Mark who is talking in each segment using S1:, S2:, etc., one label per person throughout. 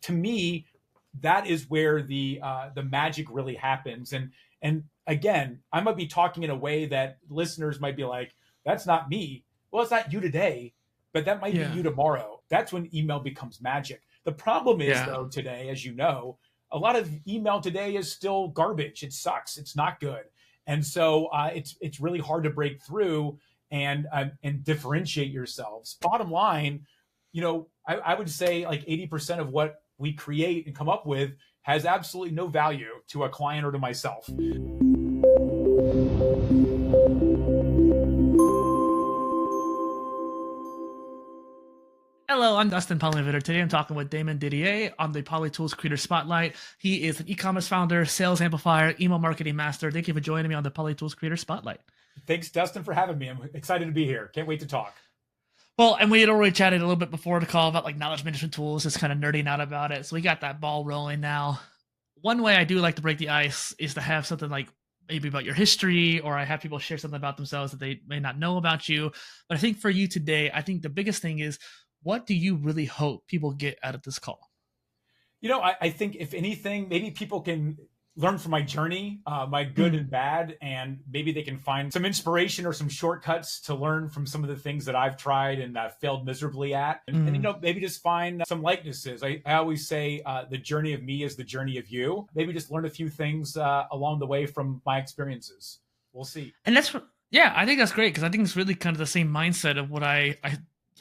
S1: to me, that is where the magic really happens. And again, I might be talking in a way that listeners might be like, that's not me. Well, it's not you today, but that might be you tomorrow. That's when email becomes magic. The problem is, though, today, as you know, a lot of email today is still garbage. It sucks. It's not good. And so it's really hard to break through and differentiate yourselves. Bottom line, I would say like 80% of what we create and come up with has absolutely no value to a client or to myself.
S2: Hello, I'm Dustin Polyvitter. Today I'm talking with Damon Didier on the PolyTools Creator Spotlight. He is an e-commerce founder, sales amplifier, email marketing master. Thank you for joining me on the PolyTools Creator Spotlight.
S1: Thanks, Dustin, for having me. I'm excited to be here. Can't wait to talk.
S2: Well, and we had already chatted a little bit before the call about like knowledge management tools, just kind of nerding out about it. So we got that ball rolling now. One way I do like to break the ice is to have something like maybe about your history, or I have people share something about themselves that they may not know about you. But I think for you today, I think the biggest thing is, what do you really hope people get out of this call?
S1: I think if anything, maybe people can learn from my journey, my good and bad, and maybe they can find some inspiration or some shortcuts to learn from some of the things that I've tried and failed miserably at. And maybe just find some likenesses. I always say the journey of me is the journey of you. Maybe just learn a few things along the way from my experiences. We'll see.
S2: And I think that's great, because I think it's really kind of the same mindset of what I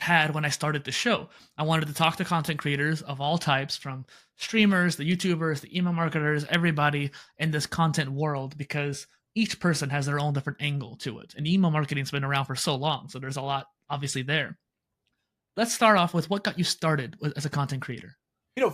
S2: had when I started the show. I wanted to talk to content creators of all types, from streamers, the YouTubers, the email marketers, everybody in this content world, because each person has their own different angle to it. And email marketing's been around for so long, so there's a lot obviously there. Let's start off with what got you started as a content creator.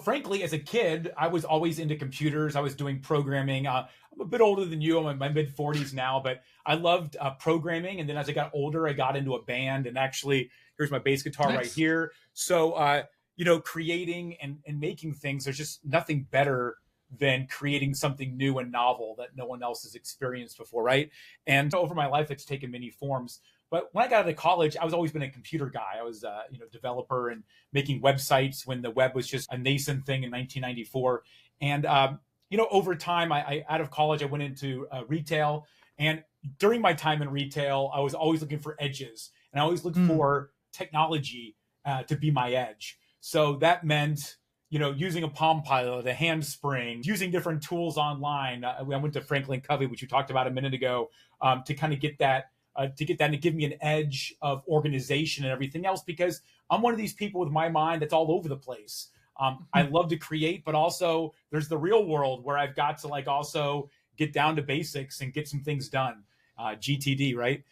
S1: Frankly, as a kid, I was always into computers. I was doing programming. I'm a bit older than you. I'm in my mid-40s now, but I loved programming. And then as I got older, I got into a band. And actually, here's my bass guitar right here. So, creating and making things, there's just nothing better than creating something new and novel that no one else has experienced before, right? And over my life, it's taken many forms. But when I got into college, I was always been a computer guy. I was a developer and making websites when the web was just a nascent thing in 1994. And over time, I out of college, I went into retail. And during my time in retail, I was always looking for edges, and I always looked for technology to be my edge. So that meant using a Palm Pilot, a Handspring, using different tools online. I went to Franklin Covey, which you talked about a minute ago, to kind of get that. And to give me an edge of organization and everything else, because I'm one of these people with my mind that's all over the place. I love to create, but also there's the real world where I've got to also get down to basics and get some things done. GTD, right?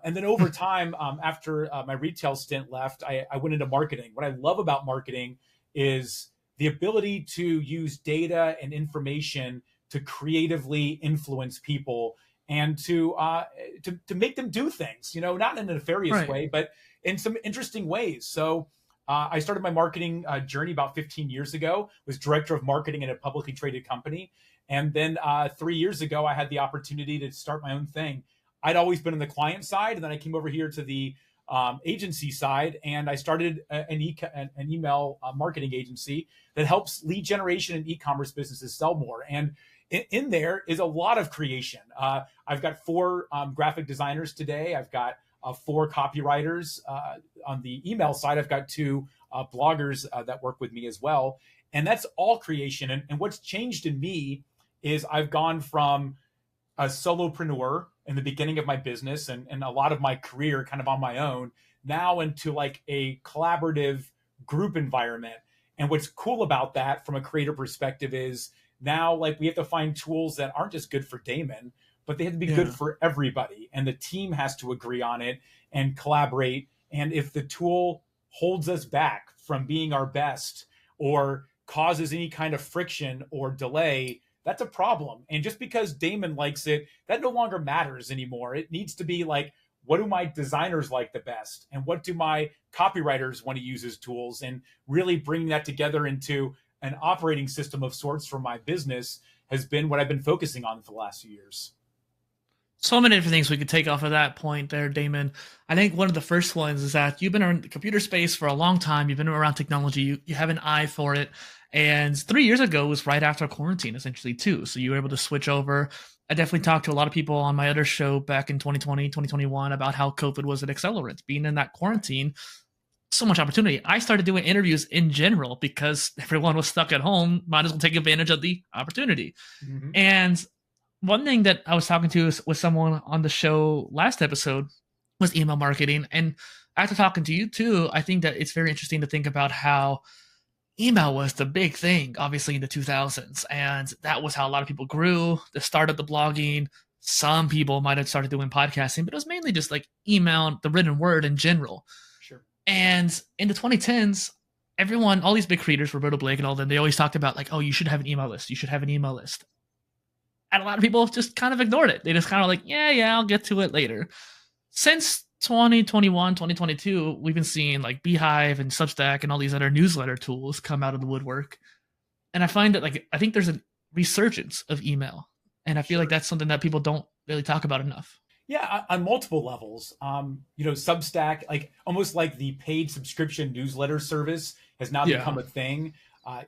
S1: And then over time, after my retail stint left, I went into marketing. What I love about marketing is the ability to use data and information to creatively influence people and to make them do things, not in a nefarious way, but in some interesting ways. So I started my marketing journey about 15 years ago, was director of marketing at a publicly traded company. And then 3 years ago, I had the opportunity to start my own thing. I'd always been on the client side, and then I came over here to the agency side, and I started an email marketing agency that helps lead generation and e-commerce businesses sell more. And in there is a lot of creation. I've got 4 graphic designers today. I've got 4 copywriters. On the email side, I've got 2 bloggers that work with me as well. And that's all creation. And what's changed in me is I've gone from a solopreneur in the beginning of my business and a lot of my career kind of on my own, now into like a collaborative group environment. And what's cool about that from a creator perspective is now, we have to find tools that aren't just good for Damon, but they have to be good for everybody. And the team has to agree on it and collaborate. And if the tool holds us back from being our best or causes any kind of friction or delay, that's a problem. And just because Damon likes it, that no longer matters anymore. It needs to be what do my designers like the best? And what do my copywriters want to use as tools? And really bringing that together into an operating system of sorts for my business has been what I've been focusing on for the last few years.
S2: So many different things we could take off of that point there, Damon. I think one of the first ones is that you've been in the computer space for a long time. You've been around technology. You have an eye for it. And 3 years ago was right after quarantine, essentially, too. So you were able to switch over. I definitely talked to a lot of people on my other show back in 2020, 2021 about how COVID was an accelerant. Being in that quarantine, so much opportunity. I started doing interviews in general because everyone was stuck at home. Might as well take advantage of the opportunity.
S1: Mm-hmm.
S2: And one thing that I was talking to with someone on the show last episode was email marketing. And after talking to you too, I think that it's very interesting to think about how email was the big thing, obviously, in the 2000s. And that was how a lot of people grew. The start of the blogging. Some people might have started doing podcasting, but it was mainly just like email, the written word in general.
S1: Sure.
S2: And in the 2010s, everyone, all these big creators, Roberto Blake and all them, they always talked about like, oh, you should have an email list. You should have an email list. And a lot of people just kind of ignored it. They just kind of like, yeah, I'll get to it later. Since 2021, 2022, we've been seeing like Beehive and Substack and all these other newsletter tools come out of the woodwork. And I find that like, I think there's a resurgence of email. And I feel like that's something that people don't really talk about enough.
S1: Yeah, on multiple levels. Substack, like almost like the paid subscription newsletter service has now become a thing.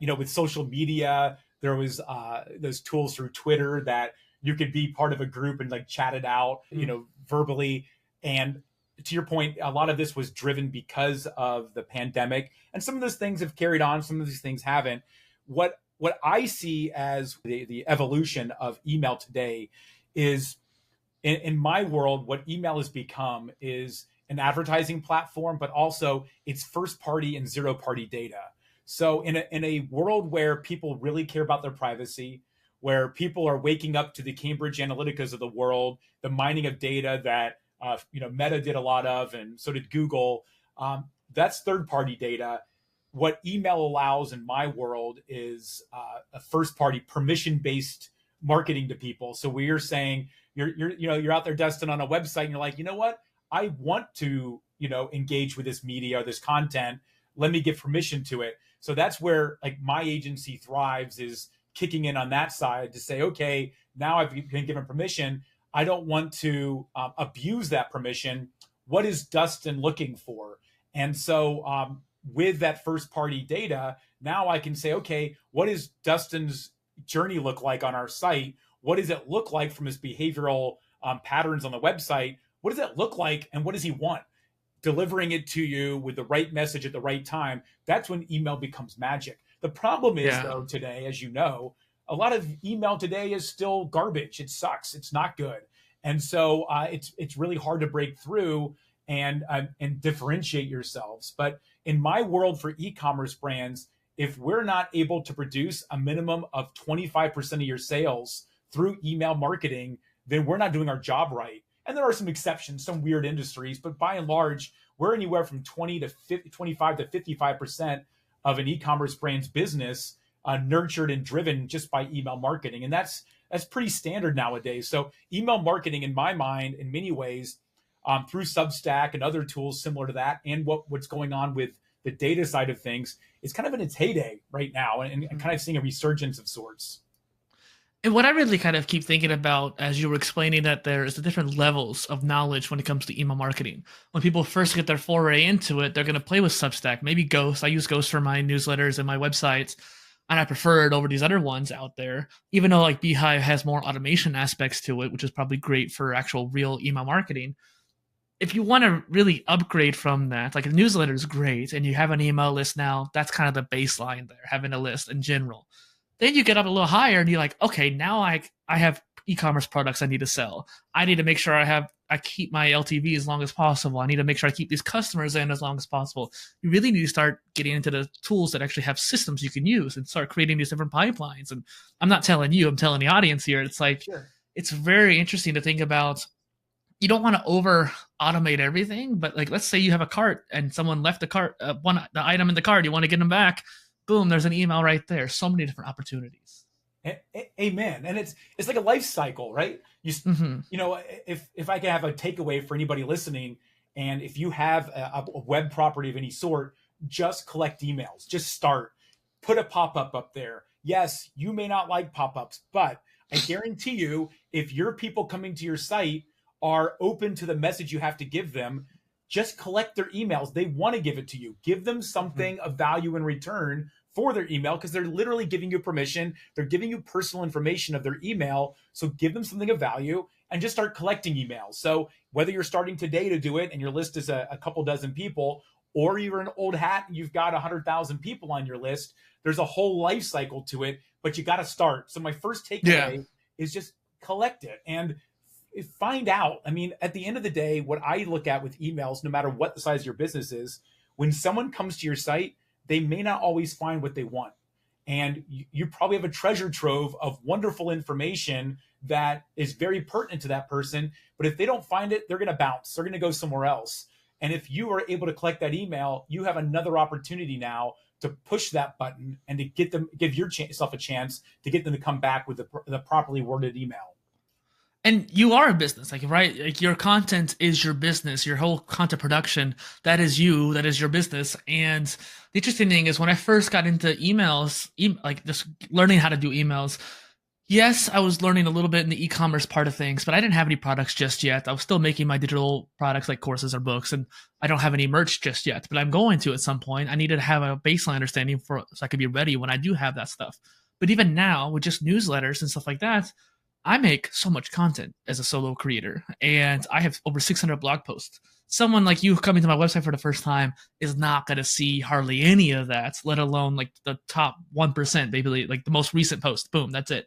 S1: With social media, there was those tools through Twitter that you could be part of a group and like chat it out, verbally. And to your point, a lot of this was driven because of the pandemic, and some of those things have carried on. Some of these things haven't. What I see as the evolution of email today is, in my world, what email has become is an advertising platform, but also it's first party and zero party data. So in a world where people really care about their privacy, where people are waking up to the Cambridge Analyticas of the world, the mining of data that Meta did a lot of, and so did Google, that's third party data. What email allows in my world is a first party permission based marketing to people. So we are saying, you're out there, Dustin, on a website, and you're like, you know what? I want to, engage with this media or this content. Let me give permission to it. So that's where like my agency thrives, is kicking in on that side to say, okay, now I've been given permission. I don't want to abuse that permission. What is Dustin looking for? And so with that first party data, now I can say, okay, what does Dustin's journey look like on our site? What does it look like from his behavioral patterns on the website? What does it look like, and what does he want? Delivering it to you with the right message at the right time. That's when email becomes magic. The problem is, though, today, as you know, a lot of email today is still garbage. It sucks. It's not good. And so it's really hard to break through and differentiate yourselves. But in my world, for e-commerce brands, if we're not able to produce a minimum of 25% of your sales through email marketing, then we're not doing our job right. And there are some exceptions, some weird industries, but by and large, we're anywhere from 25 to 55% of an e-commerce brand's business nurtured and driven just by email marketing. And that's pretty standard nowadays. So email marketing, in my mind, in many ways, through Substack and other tools similar to that, and what's going on with the data side of things, is kind of in its heyday right now, and kind of seeing a resurgence of sorts.
S2: And what I really kind of keep thinking about as you were explaining that there's the different levels of knowledge when it comes to email marketing. When people first get their foray into it, they're going to play with Substack, maybe Ghost. I use Ghost for my newsletters and my websites, and I prefer it over these other ones out there, even though like Beehive has more automation aspects to it, which is probably great for actual real email marketing. If you want to really upgrade from that, like a newsletter is great, and you have an email list now, that's kind of the baseline there, having a list in general. Then you get up a little higher and you're like, okay, now I have e-commerce products I need to sell. I need to make sure I keep my LTV as long as possible. I need to make sure I keep these customers in as long as possible. You really need to start getting into the tools that actually have systems you can use and start creating these different pipelines. And I'm not telling you, I'm telling the audience here. It's like, It's very interesting to think about. You don't want to over automate everything, but like, let's say you have a cart and someone left the item in the cart, you want to get them back. Boom, there's an email right there. So many different opportunities.
S1: Amen. And it's like a life cycle, right? If I can have a takeaway for anybody listening, and if you have a web property of any sort, just collect emails. Just start. Put a pop-up up there. Yes, you may not like pop-ups, but I guarantee you, if your people coming to your site are open to the message you have to give them, just collect their emails. They want to give it to you. Give them something of value in return for their email because they're literally giving you permission. They're giving you personal information of their email. So give them something of value and just start collecting emails. So whether you're starting today to do it and your list is a couple dozen people, or you're an old hat and you've got 100,000 people on your list, there's a whole life cycle to it, but you got to start. So my first takeaway is just collect it and find out. I mean, at the end of the day, what I look at with emails, no matter what the size of your business is, when someone comes to your site, they may not always find what they want. And you probably have a treasure trove of wonderful information that is very pertinent to that person. But if they don't find it, they're going to bounce. They're going to go somewhere else. And if you are able to collect that email, you have another opportunity now to push that button and to get them, give yourself a chance to get them to come back with the properly worded email.
S2: And you are a business, like, right? Like, your content is your business, your whole content production, that is you, that is your business. And the interesting thing is when I first got into emails, like just learning how to do emails, yes, I was learning a little bit in the e-commerce part of things, but I didn't have any products just yet. I was still making my digital products like courses or books, and I don't have any merch just yet, but I'm going to at some point. I needed to have a baseline understanding so I could be ready when I do have that stuff. But even now, with just newsletters and stuff like that, I make so much content as a solo creator, and I have over 600 blog posts. Someone like you coming to my website for the first time is not going to see hardly any of that, let alone like the top 1%, maybe like the most recent post. Boom, that's it.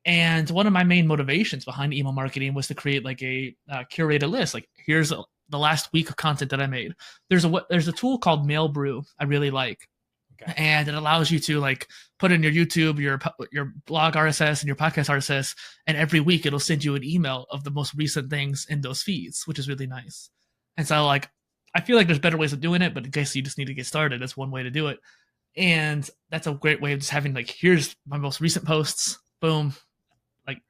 S2: And one of my main motivations behind email marketing was to create like a curated list. Like, here's the last week of content that I made. There's a tool called Mailbrew I really like. Okay. And it allows you to like put in your YouTube, your blog RSS and your podcast RSS, and every week it'll send you an email of the most recent things in those feeds, which is really nice. And so like, I feel like there's better ways of doing it, but in case you just need to get started, that's one way to do it. And that's a great way of just having like, here's my most recent posts, boom. Like,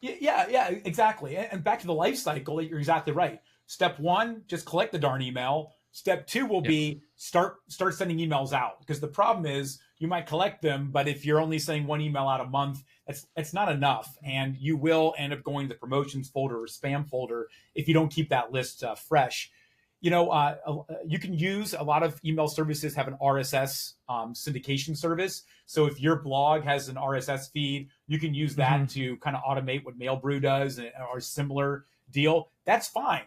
S1: yeah, exactly. And back to the life cycle, you're exactly right. Step one, just collect the darn email. Step two will be start sending emails out, because the problem is you might collect them, but if you're only sending one email out a month, it's not enough, and you will end up going to the promotions folder or spam folder if you don't keep that list fresh. You know, you can use a lot of email services have an RSS syndication service. So if your blog has an RSS feed, you can use that to kind of automate what Mailbrew does or similar deal. That's fine.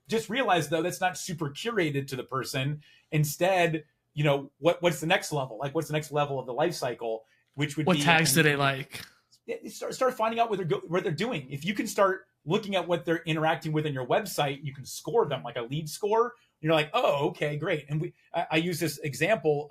S1: Just realize though, that's not super curated to the person. Instead, you know, what's the next level? Like, what's the next level of the life cycle? Which would
S2: what
S1: be,
S2: tags do they like?
S1: Start finding out what they're doing. If you can start looking at what they're interacting with in your website, you can score them like a lead score. You're like, oh, okay, great. And I use this example.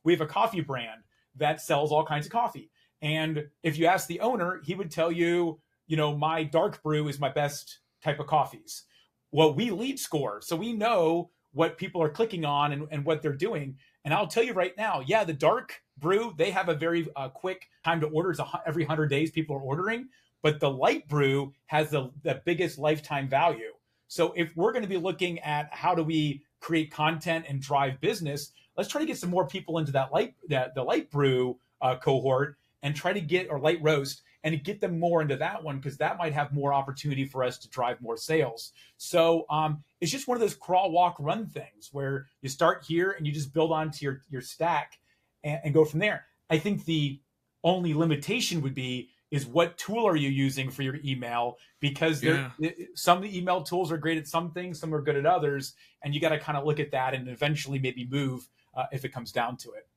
S1: We have a coffee brand that sells all kinds of coffee. And if you ask the owner, he would tell you, you know, my dark brew is my best type of coffees. Well, we lead score. So we know what people are clicking on and what they're doing. And I'll tell you right now, the dark brew, they have a very quick time to order. It's every 100 days people are ordering. But the light brew has the biggest lifetime value. So if we're going to be looking at how do we create content and drive business, let's try to get some more people into the light brew cohort and try to get, or light roast, and get them more into that one, because that might have more opportunity for us to drive more sales. So it's just one of those crawl, walk, run things where you start here and you just build onto your stack and go from there. I think the only limitation would be is what tool are you using for your email? Because some of the email tools are great at some things, some are good at others, and you got to kind of look at that and eventually maybe move if it comes down to it.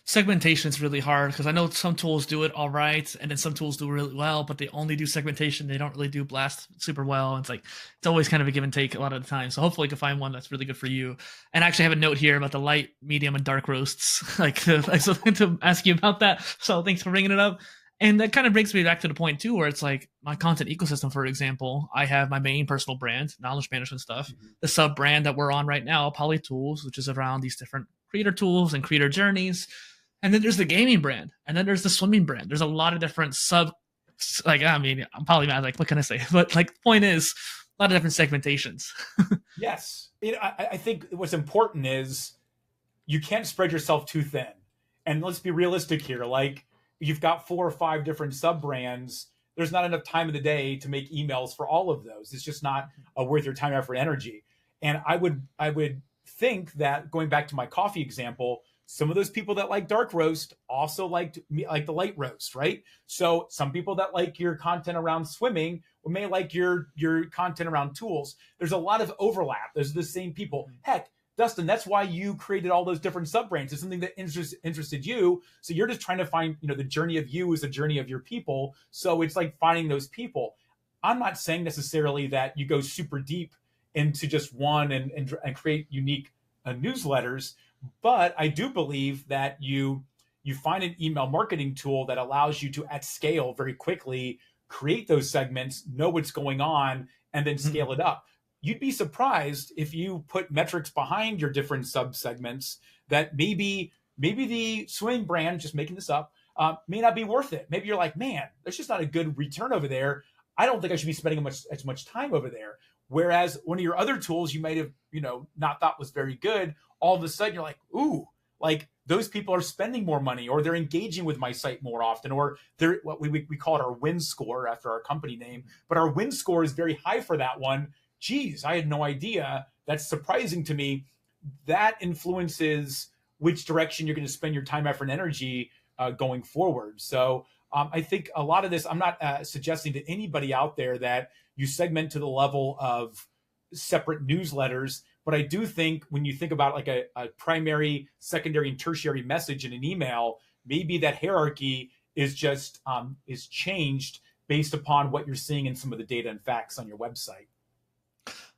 S2: Segmentation is really hard because I know some tools do it all right, and then some tools do really well, but they only do segmentation. They don't really do blast super well. And it's always kind of a give and take a lot of the time. So hopefully you can find one that's really good for you. And I actually have a note here about the light, medium, and dark roasts, to ask you about that. So thanks for bringing it up. And that kind of brings me back to the point too, where it's like my content ecosystem, for example, I have my main personal brand, knowledge management stuff, the sub brand that we're on right now, PolyTools, which is around these different creator tools and creator journeys. And then there's the gaming brand, and then there's the swimming brand. There's a lot of different I'm polymath, like, what can I say? But like, the point is, a lot of different segmentations.
S1: Yes. I think what's important is you can't spread yourself too thin. And let's be realistic here. Like, you've got 4 or 5 different sub brands. There's not enough time in the day to make emails for all of those. It's just not worth your time, effort, energy. And I would think that, going back to my coffee example, some of those people that like dark roast also like the light roast, right? So some people that like your content around swimming may like your content around tools. There's a lot of overlap. There's the same people. Heck, Dustin, that's why you created all those different sub-brands. It's something that interested you. So you're just trying to find, the journey of you is the journey of your people. So it's like finding those people. I'm not saying necessarily that you go super deep into just one and create unique newsletters, but I do believe that you find an email marketing tool that allows you to, at scale, very quickly create those segments, know what's going on, and then scale it up. You'd be surprised if you put metrics behind your different sub segments that maybe the swimming brand, just making this up, may not be worth it. Maybe you're like, man, there's just not a good return over there. I don't think I should be spending as much time over there. Whereas one of your other tools you might have, not thought was very good, all of a sudden you're like, ooh, like those people are spending more money, or they're engaging with my site more often, or they're what we call it our win score after our company name, but our win score is very high for that one. Geez, I had no idea. That's surprising to me. That influences which direction you're going to spend your time, effort, and energy going forward. So I think a lot of this, I'm not suggesting to anybody out there that you segment to the level of separate newsletters, but I do think when you think about like a primary, secondary, and tertiary message in an email, maybe that hierarchy is just is changed based upon what you're seeing in some of the data and facts on your website.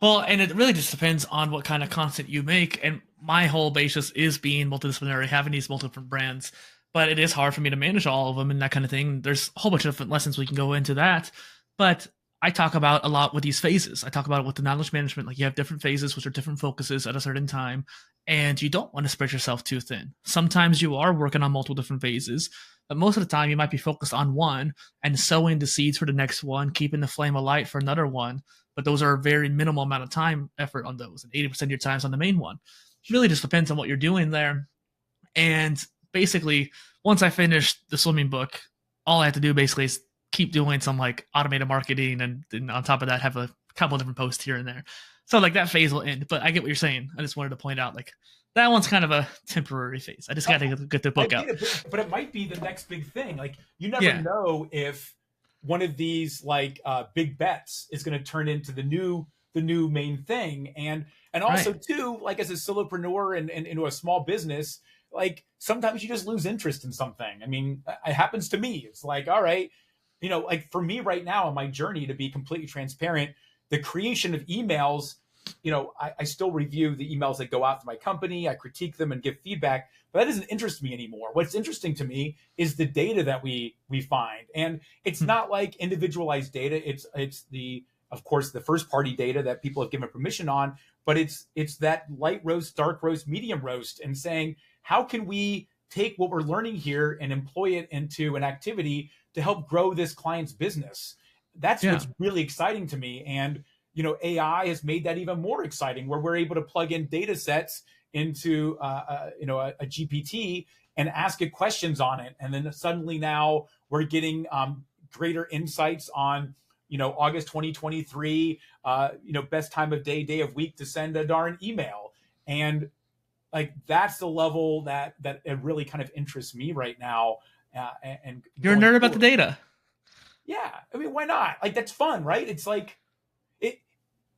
S2: Well, and it really just depends on what kind of content you make. And my whole basis is being multidisciplinary, having these multiple different brands. But it is hard for me to manage all of them and that kind of thing. There's a whole bunch of different lessons we can go into that. But I talk about a lot with these phases. I talk about it with the knowledge management. Like you have different phases, which are different focuses at a certain time. And you don't want to spread yourself too thin. Sometimes you are working on multiple different phases. But most of the time you might be focused on one and sowing the seeds for the next one, keeping the flame alight for another one. But those are a very minimal amount of time effort on those. And 80% of your time is on the main one. It really just depends on what you're doing there. And basically, once I finish the swimming book, all I have to do basically is keep doing some like automated marketing. And then on top of that, have a couple of different posts here and there. So like that phase will end. But I get what you're saying. I just wanted to point out like that one's kind of a temporary phase. I just got to get the book out.
S1: But it might be the next big thing. Like you never know if one of these like big bets is going to turn into the new main thing. And also too, like as a solopreneur and into a small business, like sometimes you just lose interest in something. I mean, it happens to me. It's like, all right, like for me right now on my journey, to be completely transparent, the creation of emails, I still review the emails that go out to my company. I critique them and give feedback, but that doesn't interest me anymore. What's interesting to me is the data that we find. And it's not like individualized data. It's of course, the first party data that people have given permission on, but it's that light roast, dark roast, medium roast, and saying, how can we take what we're learning here and employ it into an activity to help grow this client's business? That's what's really exciting to me. And AI has made that even more exciting, where we're able to plug in data sets into a GPT and ask it questions on it. And then suddenly now we're getting greater insights on, August 2023, best time of day of week to send a darn email. And like, that's the level that it really kind of interests me right now. And
S2: you're a nerd about the data.
S1: Yeah. I mean, why not? Like, that's fun, right? It's like,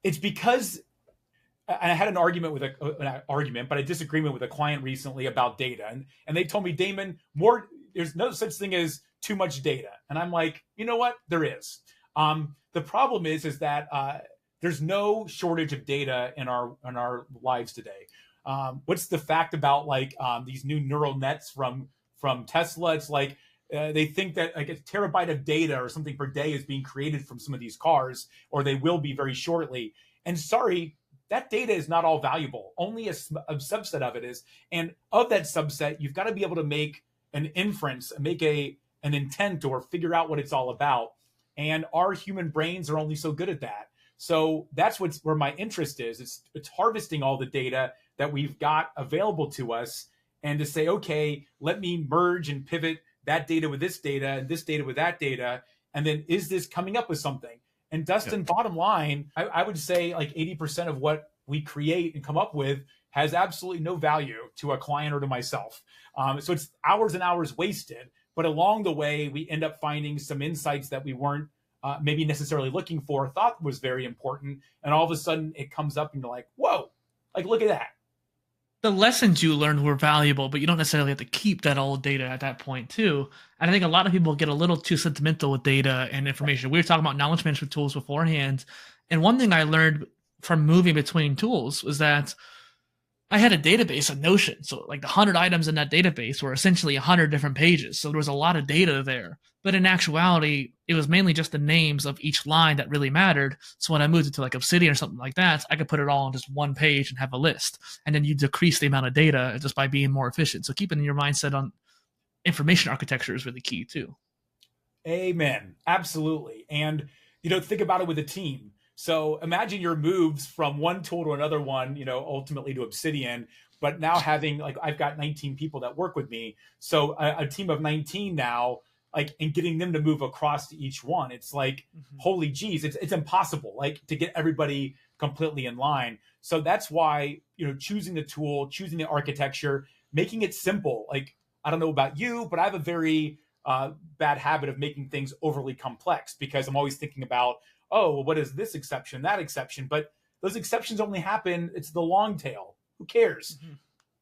S1: it's because I had an argument with but a disagreement with a client recently about data. And they told me, Damon, there's no such thing as too much data. And I'm like, you know what? There is. The problem is that there's no shortage of data in our lives today. What's the fact about like these new neural nets from Tesla? It's like they think that like a terabyte of data or something per day is being created from some of these cars, or they will be very shortly. And sorry, that data is not all valuable. Only a subset of it is. And of that subset, you've got to be able to make an inference, make an intent, or figure out what it's all about. And our human brains are only so good at that. So that's where my interest is. It's harvesting all the data that we've got available to us, and to say, okay, let me merge and pivot that data with this data and this data with that data. And then is this coming up with something? And Dustin, bottom line, I would say like 80% of what we create and come up with has absolutely no value to a client or to myself. So it's hours and hours wasted. But along the way, we end up finding some insights that we weren't maybe necessarily looking for, thought was very important. And all of a sudden it comes up and you're like, whoa, like, look at that.
S2: The lessons you learned were valuable, but you don't necessarily have to keep that old data at that point too. And I think a lot of people get a little too sentimental with data and information. We were talking about knowledge management tools beforehand. And one thing I learned from moving between tools was that I had a database of Notion. So like the 100 items in that database were essentially 100 different pages. So there was a lot of data there. But in actuality, it was mainly just the names of each line that really mattered. So when I moved it to like Obsidian or something like that, I could put it all on just one page and have a list. And then you decrease the amount of data just by being more efficient. So keeping your mindset on information architecture is really key too.
S1: Amen. Absolutely. And, think about it with a team. So imagine your moves from one tool to another one, ultimately to Obsidian, but now having I've got 19 people that work with me. So a team of 19 now, and getting them to move across to each one. It's like, holy geez, it's impossible, to get everybody completely in line. So that's why, choosing the tool, choosing the architecture, making it simple. I don't know about you, but I have a very bad habit of making things overly complex because I'm always thinking about, oh, well, what is this exception, that exception? But those exceptions only happen, it's the long tail. Who cares?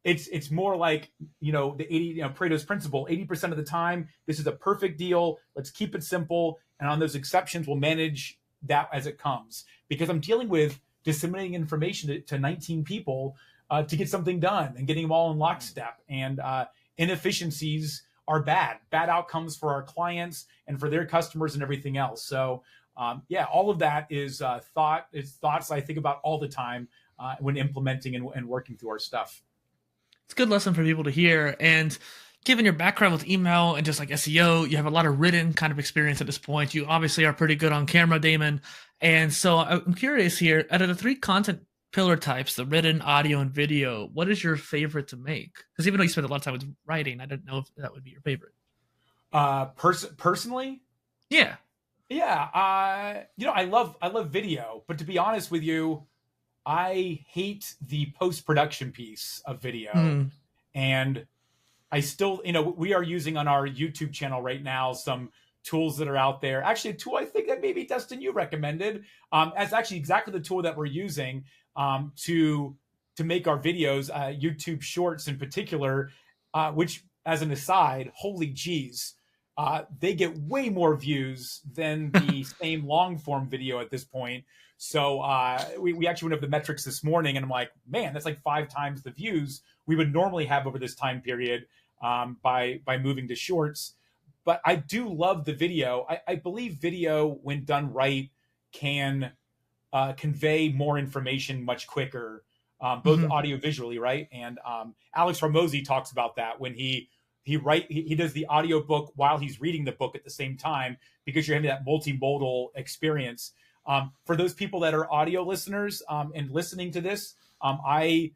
S1: It's more like, the 80, Pareto's principle, 80% of the time, this is a perfect deal. Let's keep it simple. And on those exceptions, we'll manage that as it comes. Because I'm dealing with disseminating information to 19 people to get something done and getting them all in lockstep. And inefficiencies are bad outcomes for our clients and for their customers and everything else. So all of that is thoughts I think about all the time when implementing and working through our stuff.
S2: It's a good lesson for people to hear. And given your background with email and just like SEO, you have a lot of written kind of experience at this point. You obviously are pretty good on camera, Damon. And so I'm curious here, out of the 3 content pillar types, the written, audio, and video, what is your favorite to make? Because even though you spend a lot of time with writing, I didn't know if that would be your favorite.
S1: Personally?
S2: Yeah.
S1: Yeah. I love video, but to be honest with you, I hate the post-production piece of video. And I still, we are using on our YouTube channel right now some tools that are out there. Actually, a tool I think that maybe Dustin, you recommended, as actually exactly the tool that we're using to make our videos, YouTube Shorts in particular, which, as an aside, holy geez, they get way more views than the same long form video at this point. So we actually went over the metrics this morning, and I'm like, man, that's like 5 times the views we would normally have over this time period by moving to shorts. But I do love the video. I believe video, when done right, can convey more information much quicker, both audio visually, right? And Alex Hormozy talks about that when he does the audio book while he's reading the book at the same time, because you're having that multimodal experience. For those people that are audio listeners and listening to this, I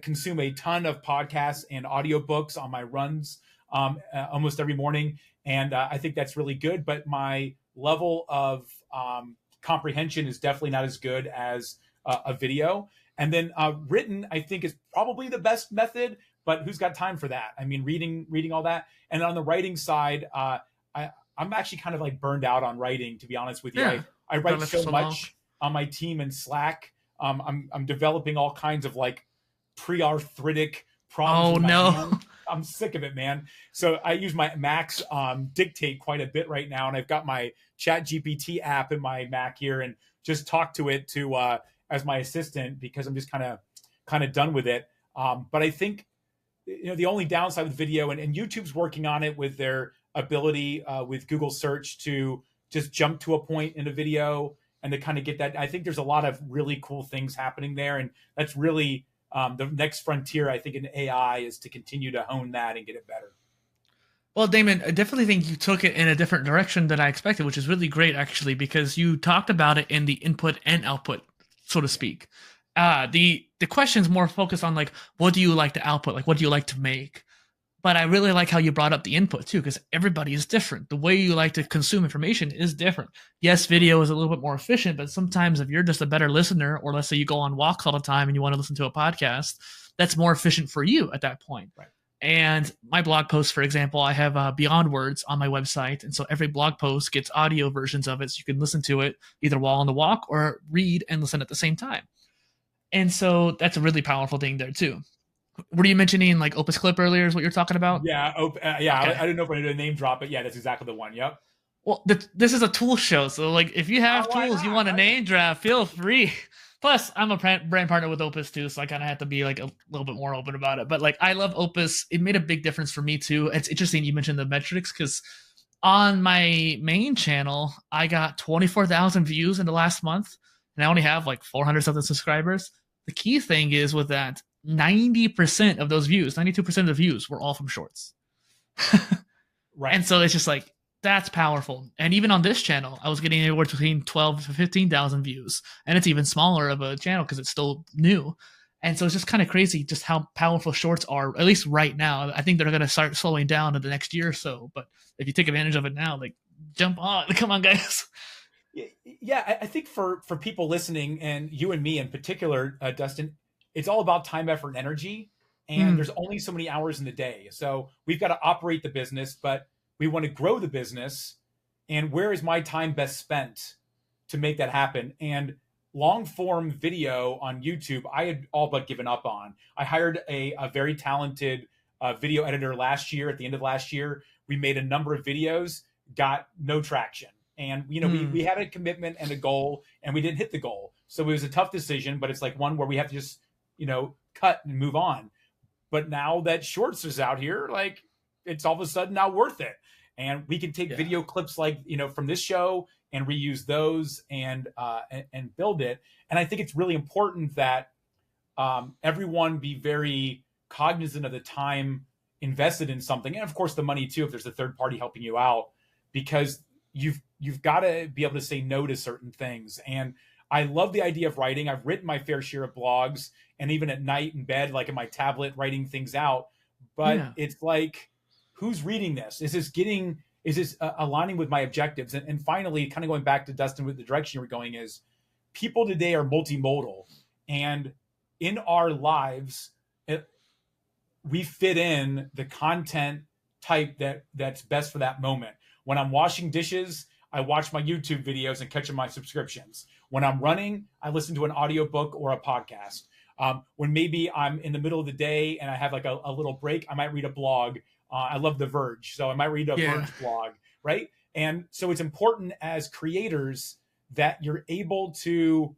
S1: consume a ton of podcasts and audiobooks on my runs almost every morning. And I think that's really good. But my level of comprehension is definitely not as good as a video. And then written, I think, is probably the best method. But who's got time for that? I mean, reading all that. And on the writing side, I'm actually kind of like burned out on writing, to be honest with you.
S2: Yeah.
S1: I write so much on my team in Slack. I'm developing all kinds of like pre-arthritic problems.
S2: Oh, no.
S1: Hand. I'm sick of it, man. So I use my Mac's Dictate quite a bit right now. And I've got my ChatGPT app in my Mac here and just talk to it as my assistant, because I'm just kind of done with it. But I think, the only downside with video, and YouTube's working on it with their ability with Google search to just jump to a point in a video and to kind of get that. I think there's a lot of really cool things happening there. And that's really the next frontier, I think, in AI, is to continue to hone that and get it better.
S2: Well, Damon, I definitely think you took it in a different direction than I expected, which is really great, actually, because you talked about it in the input and output, so to speak. The question's more focused on like, what do you like to output? Like, what do you like to make? But I really like how you brought up the input too, because everybody is different. The way you like to consume information is different. Yes, video is a little bit more efficient, but sometimes if you're just a better listener, or let's say you go on walks all the time and you want to listen to a podcast, that's more efficient for you at that point.
S1: Right.
S2: And my blog posts, for example, I have Beyond Words on my website. And so every blog post gets audio versions of it. So you can listen to it either while on the walk or read and listen at the same time. And so that's a really powerful thing there too. Were you mentioning like Opus Clip earlier is what you're talking about?
S1: Yeah. Yeah. Okay. I didn't know if I did a name drop, but yeah, that's exactly the one. Yep.
S2: Well, this is a tool show. So like if you have tools you want to name drop, feel free. Plus, I'm a brand partner with Opus too, so I kind of have to be like a little bit more open about it. But like, I love Opus. It made a big difference for me too. It's interesting you mentioned the metrics because on my main channel, I got 24,000 views in the last month, and I only have like 400 something subscribers. The key thing is with that, 90% of those views, 92% of the views were all from shorts.
S1: Right.
S2: And so it's just like, that's powerful. And even on this channel, I was getting anywhere between 12 to 15,000 views. And it's even smaller of a channel because it's still new. And so it's just kind of crazy just how powerful shorts are, at least right now. I think they're going to start slowing down in the next year or so. But if you take advantage of it now, like, jump on. Come on, guys.
S1: Yeah, I think for people listening, and you and me in particular, Dustin, it's all about time, effort, and energy. And there's only so many hours in the day. So we've got to operate the business, but we want to grow the business. And where is my time best spent to make that happen? And long form video on YouTube, I had all but given up on. I hired a very talented video editor last year. At the end of last year, we made a number of videos, got no traction. And, you know, we had a commitment and a goal, and we didn't hit the goal. So it was a tough decision, but it's like one where we have to just, you know, cut and move on. But now that Shorts is out here, like, it's all of a sudden now worth it. And we can take video clips like, you know, from this show and reuse those and build it. And I think it's really important that everyone be very cognizant of the time invested in something. And of course the money too, if there's a third party helping you out, because you've got to be able to say no to certain things. And I love the idea of writing. I've written my fair share of blogs, and even at night in bed, like in my tablet, writing things out. But it's like, who's reading this? Is this aligning with my objectives? And finally, kind of going back to Dustin with the direction you're going, is people today are multimodal, and in our lives, we fit in the content type that's best for that moment. When I'm washing dishes, I watch my YouTube videos and catch my subscriptions. When I'm running, I listen to an audiobook or a podcast. When maybe I'm in the middle of the day and I have like a little break, I might read a blog. I love The Verge, so I might read a Verge blog, right? And so it's important as creators that you're able to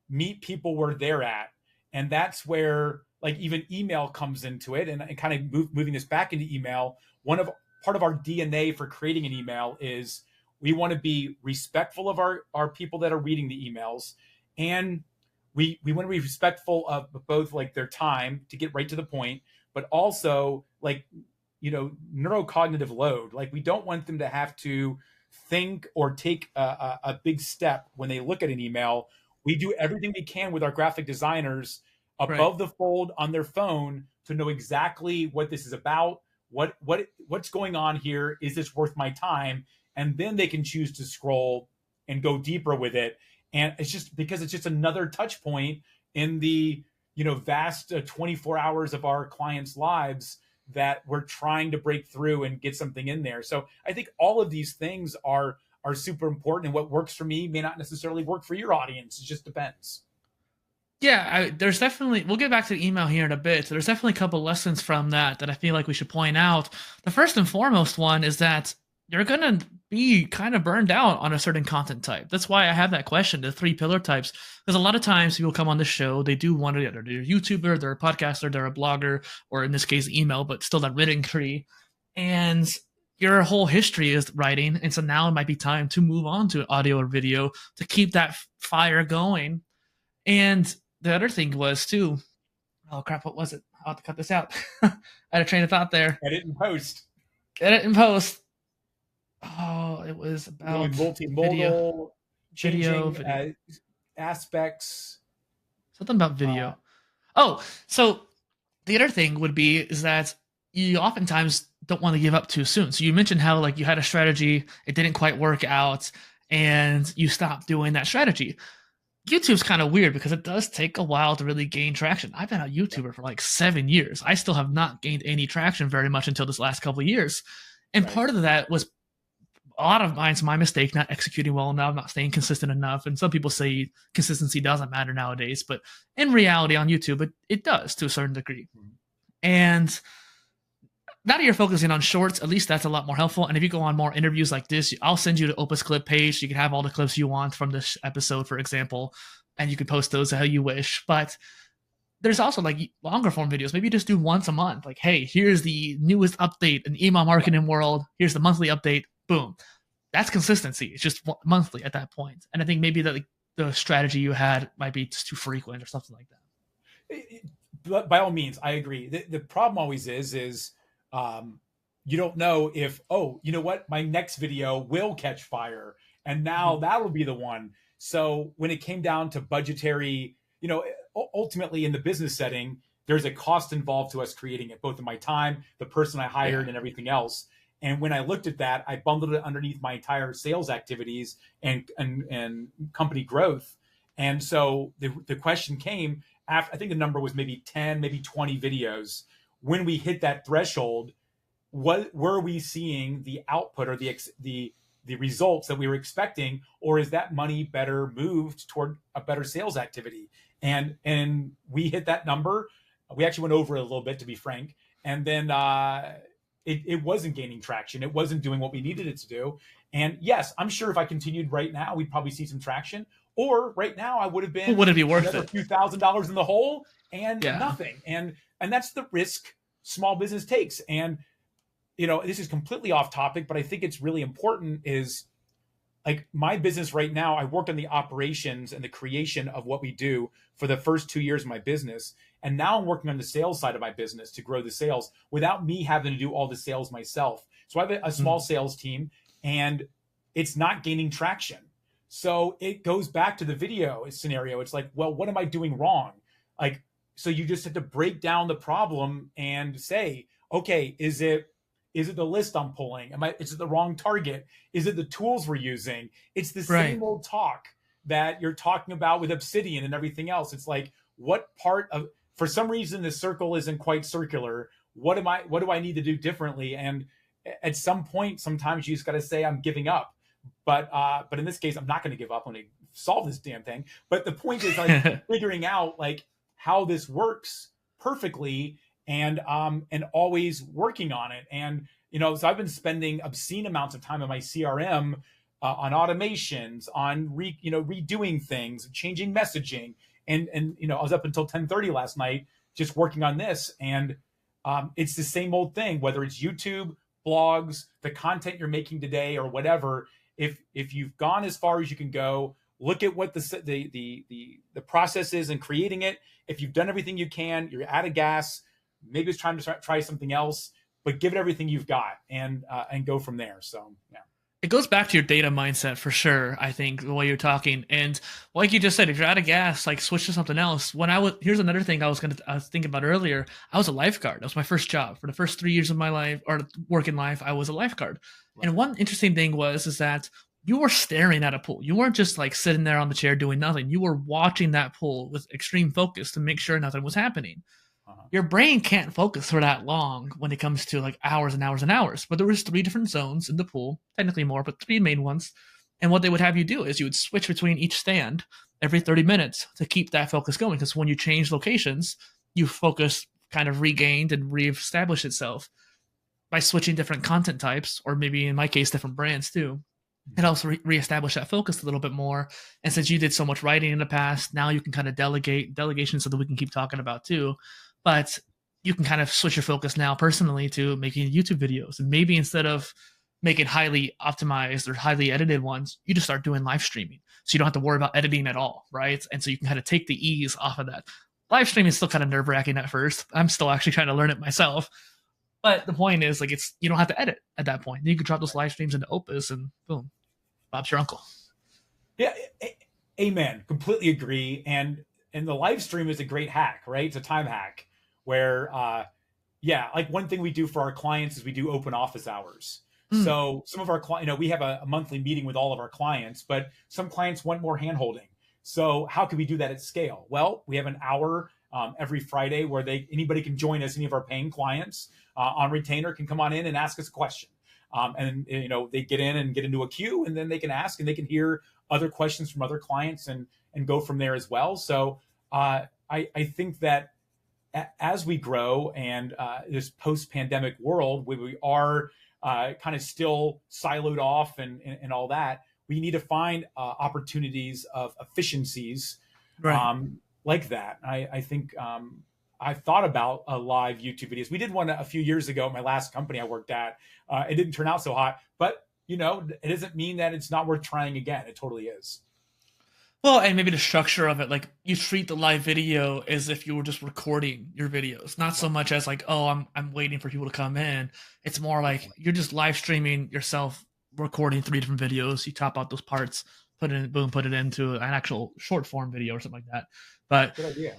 S1: meet people where they're at. And that's where like even email comes into it. And kind of moving this back into email, part of our DNA for creating an email is we want to be respectful of our people that are reading the emails. And we want to be respectful of both like their time to get right to the point, but also like, you know, neurocognitive load. Like we don't want them to have to think or take a big step when they look at an email. We do everything we can with our graphic designers above the fold on their phone to know exactly what this is about, what's going on here. Is this worth my time? And then they can choose to scroll and go deeper with it. And it's just because it's just another touch point in the, you know, vast 24 hours of our clients' lives that we're trying to break through and get something in there. So I think all of these things are super important, and what works for me may not necessarily work for your audience. It just depends.
S2: Yeah, there's definitely, we'll get back to the email here in a bit. So there's definitely a couple lessons from that I feel like we should point out. The first and foremost one is that you're going to be kind of burned out on a certain content type. That's why I have that question, the 3 pillar types. Because a lot of times people come on the show, they do one or the other. They're a YouTuber, they're a podcaster, they're a blogger, or in this case, email, but still that written tree. And your whole history is writing. And so now it might be time to move on to audio or video to keep that fire going. And the other thing was too, oh crap, what was it? I'll have to cut this out. I had a train of thought there.
S1: Edit and post.
S2: Edit and post. Oh, it was about
S1: multimodal, changing
S2: video.
S1: Aspects.
S2: Something about video. So the other thing would be is that you oftentimes don't want to give up too soon. So you mentioned how like you had a strategy, it didn't quite work out, and you stopped doing that strategy. YouTube's kind of weird because it does take a while to really gain traction. I've been a YouTuber for like 7 years. I still have not gained any traction very much until this last couple of years. And
S1: Right.
S2: part of that was a lot of mine's my mistake, not executing well enough, not staying consistent enough. And some people say consistency doesn't matter nowadays, but in reality on YouTube, it does to a certain degree. And now that you're focusing on shorts, at least that's a lot more helpful. And if you go on more interviews like this, I'll send you the Opus clip page. You can have all the clips you want from this episode, for example, and you can post those how you wish. But there's also like longer form videos. Maybe just do once a month. Like, hey, here's the newest update in the email marketing world. Here's the monthly update. Boom. That's consistency. It's just monthly at that point. And I think maybe that like, the strategy you had might be just too frequent or something like that.
S1: By all means, I agree. The problem always is you don't know if, oh, you know what, my next video will catch fire, and now that'll be the one. So when it came down to budgetary, ultimately in the business setting, there's a cost involved to us creating it, both in my time, the person I hired, and everything else. And when I looked at that, I bundled it underneath my entire sales activities and company growth. And so the question came after, I think the number was maybe 10, maybe 20 videos. When we hit that threshold, what were we seeing the output or the results that we were expecting, or is that money better moved toward a better sales activity? And we hit that number. We actually went over it a little bit, to be frank. And then it wasn't gaining traction. It wasn't doing what we needed it to do. And yes, I'm sure if I continued right now, we'd probably see some traction. Or right now, I would have been
S2: would it be worth
S1: a few $1,000s in the hole and nothing. And that's the risk small business takes. And this is completely off topic, but I think it's really important. Is like my business right now, I worked on the operations and the creation of what we do for the first 2 years of my business. And now I'm working on the sales side of my business to grow the sales without me having to do all the sales myself. So I have a small sales team, and it's not gaining traction. So it goes back to the video scenario. It's like, well, what am I doing wrong? Like, so you just have to break down the problem and say, okay, is it the list I'm pulling? Is it the wrong target? Is it the tools we're using? It's the same old talk that you're talking about with Obsidian and everything else. It's like, what part of, for some reason, the circle isn't quite circular. What do I need to do differently? And at some point, sometimes you just got to say, I'm giving up. But in this case, I'm not going to give up. I'm going to solve this damn thing. But the point is like figuring out like how this works perfectly, and always working on it. And so I've been spending obscene amounts of time in my CRM on automations, on redoing things, changing messaging, and I was up until 10:30 last night just working on this. And it's the same old thing, whether it's YouTube, blogs, the content you're making today, or whatever. If you've gone as far as you can go, look at what the process is in creating it. If you've done everything you can, you're out of gas. Maybe it's time to try something else, but give it everything you've got and go from there. So yeah.
S2: It goes back to your data mindset for sure. I think the way you're talking, and like you just said, if you're out of gas, like switch to something else. Here's another thing I was thinking about earlier. I was a lifeguard. That was my first job for the first 3 years of my life or working life. I was a lifeguard. Right. And one interesting thing is that you were staring at a pool. You weren't just like sitting there on the chair doing nothing. You were watching that pool with extreme focus to make sure nothing was happening. Your brain can't focus for that long when it comes to like hours and hours and hours. But there was 3 different zones in the pool, technically more, but 3 main ones. And what they would have you do is you would switch between each stand every 30 minutes to keep that focus going. Because when you change locations, you focus kind of regained and reestablished itself by switching different content types, or maybe in my case, different brands too. It also reestablish that focus a little bit more. And since you did so much writing in the past, now you can kind of delegation so that we can keep talking about too. But you can kind of switch your focus now personally to making YouTube videos. And maybe instead of making highly optimized or highly edited ones, you just start doing live streaming. So you don't have to worry about editing at all, right? And so you can kind of take the ease off of that. Live streaming is still kind of nerve-wracking at first. I'm still actually trying to learn it myself. But the point is, like, you don't have to edit at that point. You can drop those live streams into Opus and boom, Bob's your uncle.
S1: Yeah, amen. Completely agree. And the live stream is a great hack, right? It's a time hack where Yeah, like one thing we do for our clients is we do open office hours.
S2: Mm,
S1: So some of our clients, we have a monthly meeting with all of our clients, but some clients want more handholding. So how can we do that at scale? Well, we have an hour every Friday where anybody can join us. Any of our paying clients on retainer can come on in and ask us a question. And they get in and get into a queue, and then they can ask and they can hear other questions from other clients and go from there as well. So I think that as we grow and this post-pandemic world where we are kind of still siloed off and all that, we need to find opportunities of efficiencies
S2: right.
S1: like that. I think I've thought about live YouTube videos. We did one a few years ago at my last company I worked at. It didn't turn out so hot, but it doesn't mean that it's not worth trying again. It totally is.
S2: Well, and maybe the structure of it, like you treat the live video as if you were just recording your videos, not so much as like, oh, I'm waiting for people to come in. It's more like you're just live streaming yourself, recording 3 different videos. You top out those parts, put it in, boom, put it into an actual short form video or something like that. But
S1: Good idea.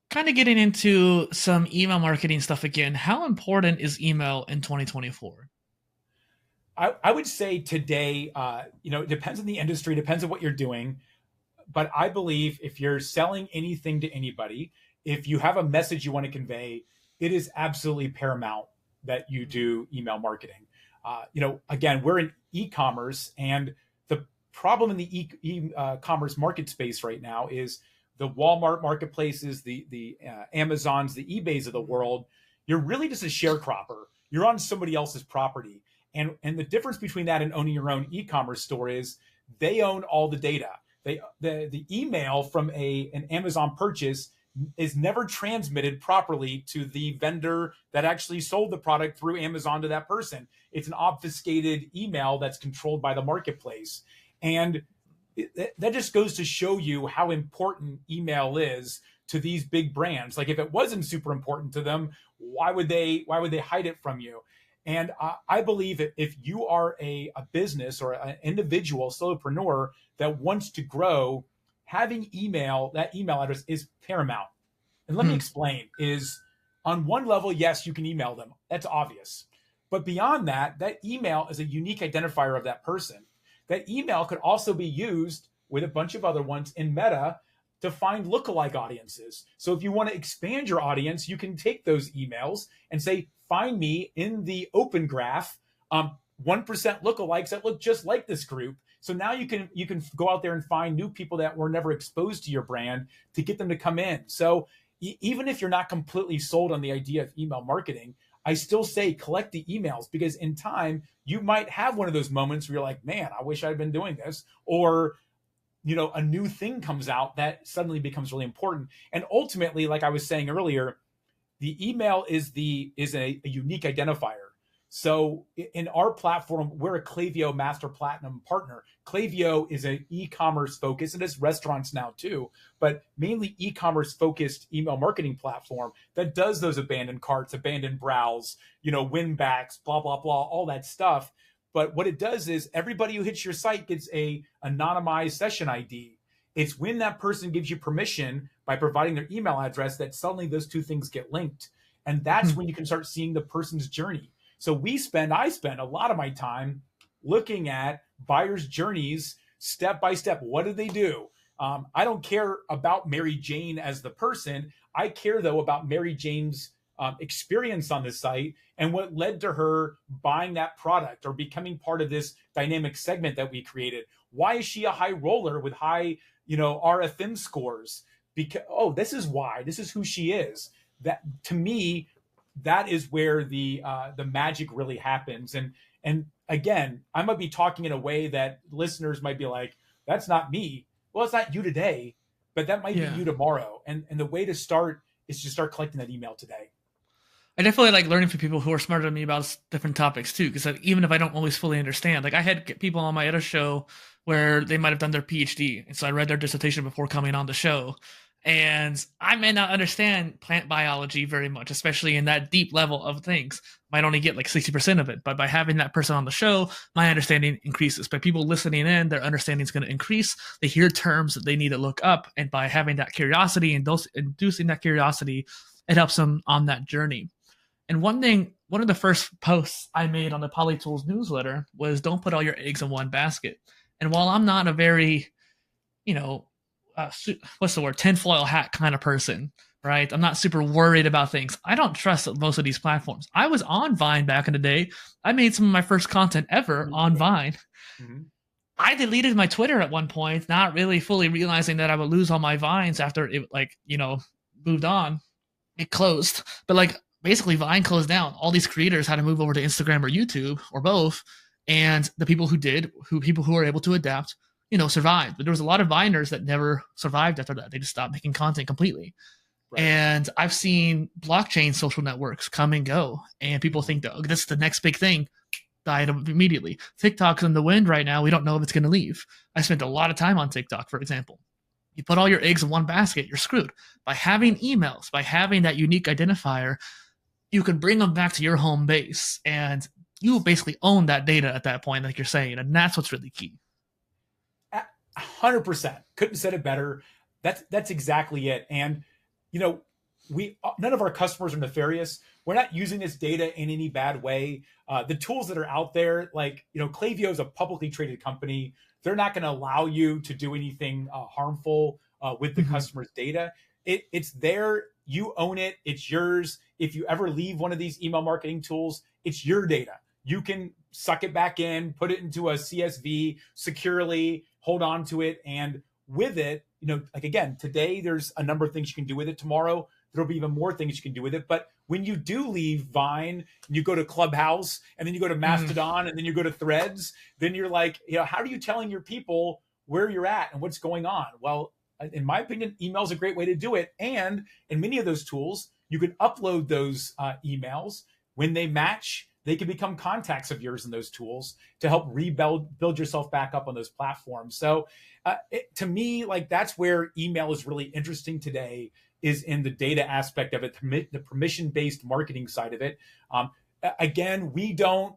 S2: kind of getting into some email marketing stuff again. How important is email in 2024?
S1: I would say today, it depends on the industry, depends on what you're doing. But I believe if you're selling anything to anybody, if you have a message you want to convey, it is absolutely paramount that you do email marketing. Again, we're in e-commerce, and the problem in the e-commerce market space right now is the Walmart marketplaces, the Amazons, the eBays of the world. You're really just a sharecropper. You're on somebody else's property. And the difference between that and owning your own e-commerce store is they own all the data. The email from an Amazon purchase is never transmitted properly to the vendor that actually sold the product through Amazon to that person. It's an obfuscated email that's controlled by the marketplace. And that just goes to show you how important email is to these big brands. Like if it wasn't super important to them, why would they hide it from you? And I believe if you are a business or an individual solopreneur that wants to grow, having that email address is paramount. And let me explain, is on one level, yes, you can email them. That's obvious. But beyond that, that email is a unique identifier of that person. That email could also be used with a bunch of other ones in Meta to find lookalike audiences. So if you want to expand your audience, you can take those emails and say, find me in the open graph 1% lookalikes that look just like this group. So now you can go out there and find new people that were never exposed to your brand to get them to come in. So even if you're not completely sold on the idea of email marketing, I still say collect the emails, because in time you might have one of those moments where you're like, man, I wish I'd been doing this, or a new thing comes out that suddenly becomes really important. And ultimately, like I was saying earlier, the email is a unique identifier. So in our platform, we're a Klaviyo Master Platinum partner. Klaviyo is an e-commerce focused, and it's restaurants now too, but mainly e-commerce focused email marketing platform that does those abandoned carts, abandoned browse, win backs, blah, blah, blah, all that stuff. But what it does is everybody who hits your site gets a anonymized session ID. It's when that person gives you permission by providing their email address that suddenly those two things get linked. And that's when you can start seeing the person's journey. So I spend a lot of my time looking at buyers' journeys step by step. What did they do? I don't care about Mary Jane as the person. I care, though, about Mary Jane's experience on the site and what led to her buying that product or becoming part of this dynamic segment that we created. Why is she a high roller with high, RFM scores? Because, this is why. This is who she is. That, to me, that is where the magic really happens. And again, I might be talking in a way that listeners might be like, that's not me. Well, it's not you today, but that might be you tomorrow. And the way to start is to start collecting that email today.
S2: I definitely like learning from people who are smarter than me about different topics too, because even if I don't always fully understand, like I had people on my other show where they might have done their PhD, and so I read their dissertation before coming on the show, and I may not understand plant biology very much, especially in that deep level of things. Might only get like 60% of it, but by having that person on the show, my understanding increases. By people listening in, their understanding is going to increase. They hear terms that they need to look up, and by having that curiosity and inducing that curiosity, it helps them on that journey. And one of the first posts I made on the PolyTools newsletter was don't put all your eggs in one basket. And while I'm not a very, you know, what's the word, tinfoil hat kind of person, right? I'm not super worried about things. I don't trust most of these platforms. I was on Vine back in the day. I made some of my first content ever on Vine.
S1: Mm-hmm.
S2: I deleted my Twitter at one point, not really fully realizing that I would lose all my Vines after it, like, moved on. It closed, but like basically Vine closed down. All these creators had to move over to Instagram or YouTube or both, and the people who were able to adapt, survived. But there was a lot of Viners that never survived after that. They just stopped making content completely. Right. And I've seen blockchain social networks come and go, and people think that this is the next big thing. Died immediately. TikTok's in the wind right now. We don't know if it's going to leave. I spent a lot of time on TikTok, for example. You put all your eggs in one basket, you're screwed. By having emails, by having that unique identifier, you can bring them back to your home base, and you basically own that data at that point, like you're saying, and that's what's really key.
S1: 100%. Couldn't have said it better. That's exactly it. And none of our customers are nefarious. We're not using this data in any bad way. The tools that are out there, like, Klaviyo is a publicly traded company. They're not going to allow you to do anything harmful with the customer's data. It's there. You own it. It's yours. If you ever leave one of these email marketing tools, it's your data. You can suck it back in, put it into a CSV securely, hold on to it. And with it, like, again, today, there's a number of things you can do with it. Tomorrow, there'll be even more things you can do with it. But when you do leave Vine and you go to Clubhouse and then you go to Mastodon and then you go to Threads, then you're like, how are you telling your people where you're at and what's going on? Well, in my opinion, email is a great way to do it. And in many of those tools, you can upload those emails. When they match, they can become contacts of yours in those tools to help build yourself back up on those platforms. So to me, like, that's where email is really interesting today, is in the data aspect of it, the permission-based marketing side of it. Again, we don't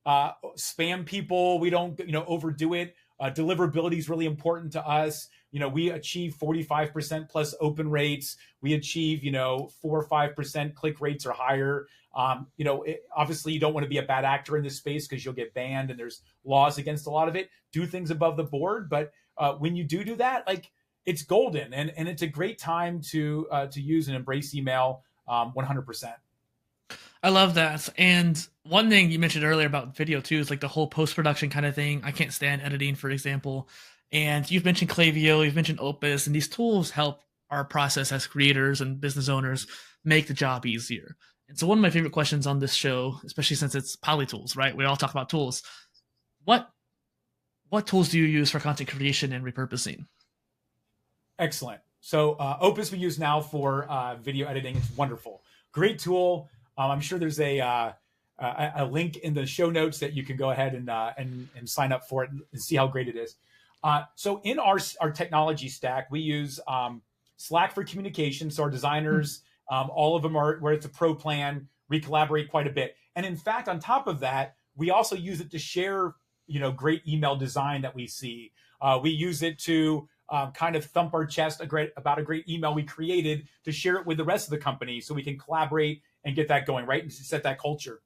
S1: spam people. We don't, overdo it. Deliverability is really important to us. We achieve 45% plus open rates. We achieve, 4 or 5% click rates or higher. Obviously you don't want to be a bad actor in this space because you'll get banned, and there's laws against a lot of it. Do things above the board. But when you do that, like, it's golden, and it's a great time to use and embrace email 100%.
S2: I love that. And one thing you mentioned earlier about video too is like the whole post-production kind of thing. I can't stand editing, for example. And you've mentioned Klaviyo, you've mentioned Opus, and these tools help our process as creators and business owners make the job easier. And so one of my favorite questions on this show, especially since it's PolyTools, right? We all talk about tools. What tools do you use for content creation and repurposing?
S1: Excellent. So Opus we use now for video editing. It's wonderful. Great tool. I'm sure there's a link in the show notes that you can go ahead and sign up for it and see how great it is. So in our technology stack, we use Slack for communication. So our designers, all of them are where it's a pro plan. We collaborate quite a bit. And in fact, on top of that, we also use it to share, great email design that we see. We use it to kind of thump our chest about a great email we created, to share it with the rest of the company so we can collaborate and get that going, right? And set that culture.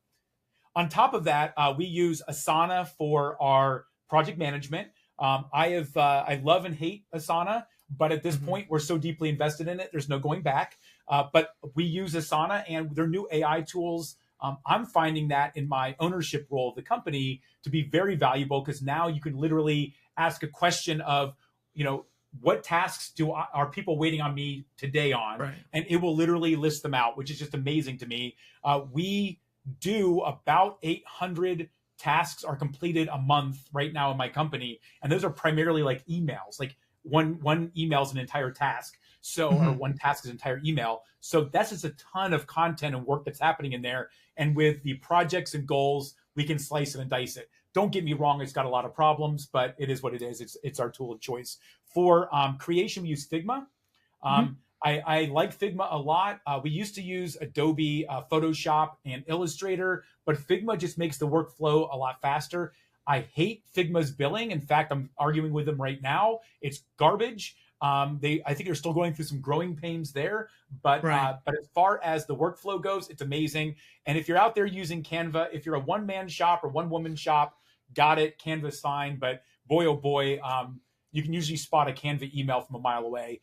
S1: On top of that, we use Asana for our project management. I love and hate Asana, but at this point, we're so deeply invested in it, there's no going back. But we use Asana and their new AI tools. I'm finding that in my ownership role of the company to be very valuable, because now you can literally ask a question of, what tasks are people waiting on me today on? Right. And it will literally list them out, which is just amazing to me. We do about 800 tasks are completed a month right now in my company. And those are primarily like emails, like one email is an entire task. So, or one task is an entire email. So that's just a ton of content and work that's happening in there. And with the projects and goals, we can slice it and dice it. Don't get me wrong, it's got a lot of problems, but it is what it is. It's our tool of choice. For creation, we use Figma. I like Figma a lot. We used to use Adobe Photoshop and Illustrator, but Figma just makes the workflow a lot faster. I hate Figma's billing. In fact, I'm arguing with them right now. It's garbage. I think they're still going through some growing pains there, but
S2: Right.
S1: but as far as the workflow goes, it's amazing. And if you're out there using Canva, if you're a one-man shop or one-woman shop, got it. Canva's fine, but boy, oh boy, you can usually spot a Canva email from a mile away.